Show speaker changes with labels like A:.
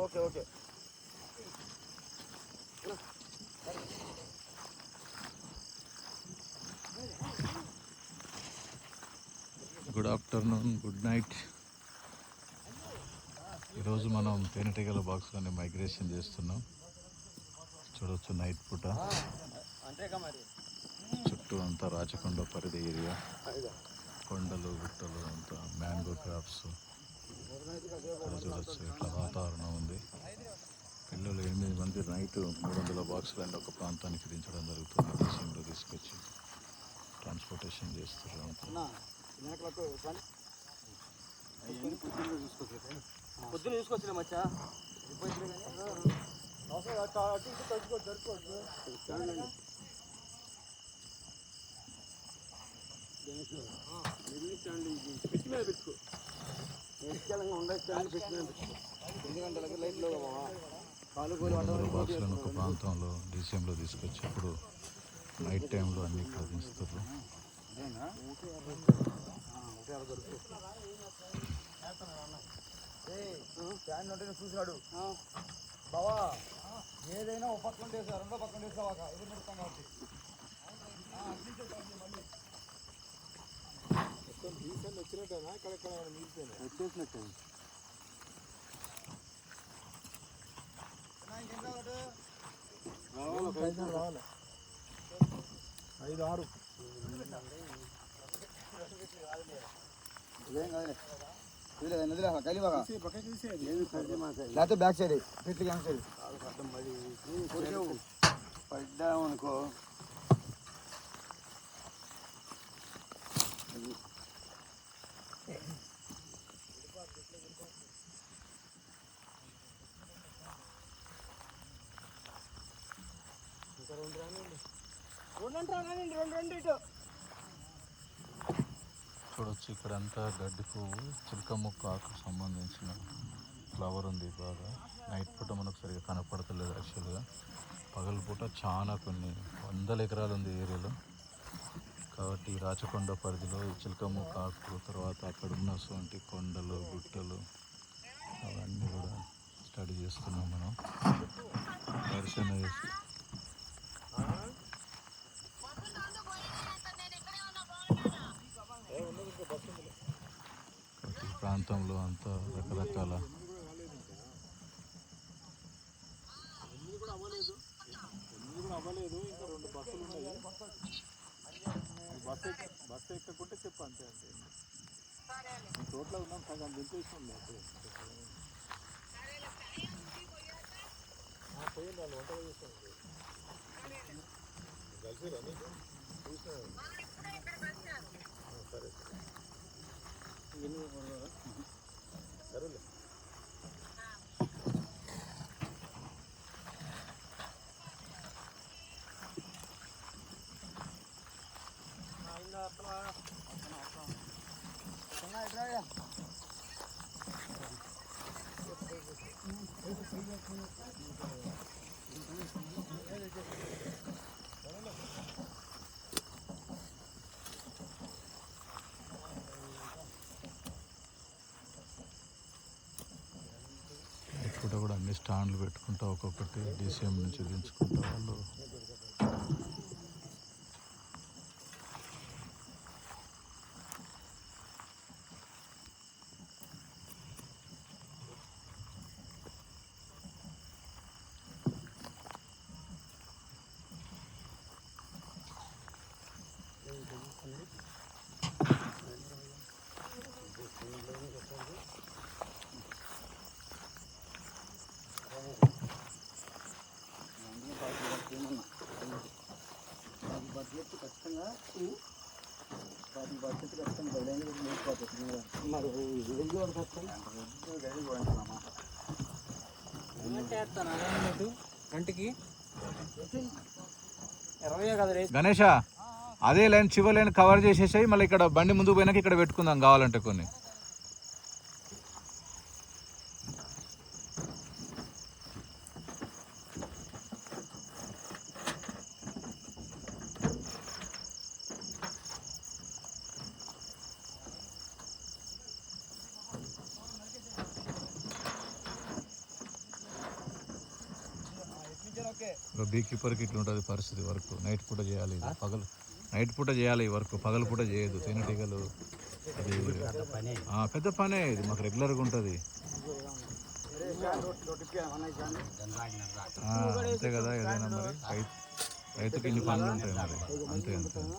A: Okay okay.
B: Good afternoon, good night. ఈరోజు మనం తేనెటీగల బాక్స్లోనే మైగ్రేషన్ చేస్తున్నాం. చూడవచ్చు నైట్ పూట చుట్టూ అంతా రాచకొండ పరిధి ఏరియా, కొండలు గుట్టలు అంతా మ్యాంగో క్రాప్స్. చూడవచ్చు ఇట్లా వాతావరణం ఉంది. పిల్లలు 8 మంది నైట్ 300 బాక్సులు ఒక ప్రాంతానికి దించడం జరుగుతుంది. దేశంలో తీసుకొచ్చి ట్రాన్స్పోర్టేషన్ చేస్తున్నారు.
A: పొద్దున చూసుకోవచ్చు మచ్చా. పిచ్చి మీద పెట్టుకో,
B: బాక్సులను ఒక ప్రాంతంలో డిసిఎంలో తీసుకొచ్చేప్పుడు నైట్ టైంలో అన్ని ఇక్కడ దించుతారు.
A: ఫ్యాన్ ఉంటే చూసాడు బావా, ఏదైనా ఒక పక్కన వేసా, రెండో పక్కన వేసావా, ఎదురు పెడతాం కాబట్టి వచ్చినట్టేనా ఇక్కడెక్కడ మిగిలిపోయినా వచ్చేసినట్టే. రావాలి 5, 6 లేకపోతే బ్యాక్ సైడ్ పెట్టి సైడ్ పడ్డాము అనుకో.
B: చూడొచ్చు ఇక్కడ అంతా గడ్డి పువ్వు, చిలక ముక్క ఆకు సంబంధించిన ఫ్లవర్ ఉంది. బాగా నైట్ పూట మనకు సరిగా కనపడతలేదు. యాక్చువల్గా పగలపూట చాలా కొన్ని 100 ఎకరాలు ఉంది ఏరియాలో. కాబట్టి రాచకొండ పరిధిలో ఈ చిలక ముక్క ఆకు, తర్వాత అక్కడ ఉన్నటువంటి కొండలు గుట్టలు అవన్నీ కూడా స్టడీ చేస్తున్నాం మనం. దర్శన చేసి ప్రాంతంలో అంతా రకరకాల
A: అవ్వలేదు. ఇంకా 2 బస్సులు ఉన్నాయి. బస్సు ఎక్కకుంటే చెప్పు అంతే. చోట్ల ఉన్నాం, సగం దింపేసింది. పోయింది వాళ్ళు వంట చేస్తాను కలిసి రని చూసిన. సరే సరేలే.
B: ఇక్కడ కూడా అన్ని స్టాండ్లు పెట్టుకుంటా ఒక్కొక్కటి డిసిఎం నుంచి దించుకుంటా వాళ్ళు. గణేష అదే లైన్ చివరి లైన్ కవర్ చేసేసాయి. మళ్ళీ ఇక్కడ బండి ముందుకు పోయినాక ఇక్కడ పెట్టుకుందాం కావాలంటే కొన్ని. బీ కీపర్కి ఇట్లా ఉంటుంది పరిస్థితి. వర్క్ నైట్ పూట చేయాలి, పగలు నైట్ పూట చేయాలి ఈ వర్క్, పగలు పూట చేయదు. తేనెటీగలు అది పెద్ద పనే, ఇది మాకు రెగ్యులర్గా ఉంటుంది. అంతే కదా, ఏదైనా మరి రైతుకి ఇన్ని పనులు ఉంటాయి మరి. అంతే అంతే అంతే.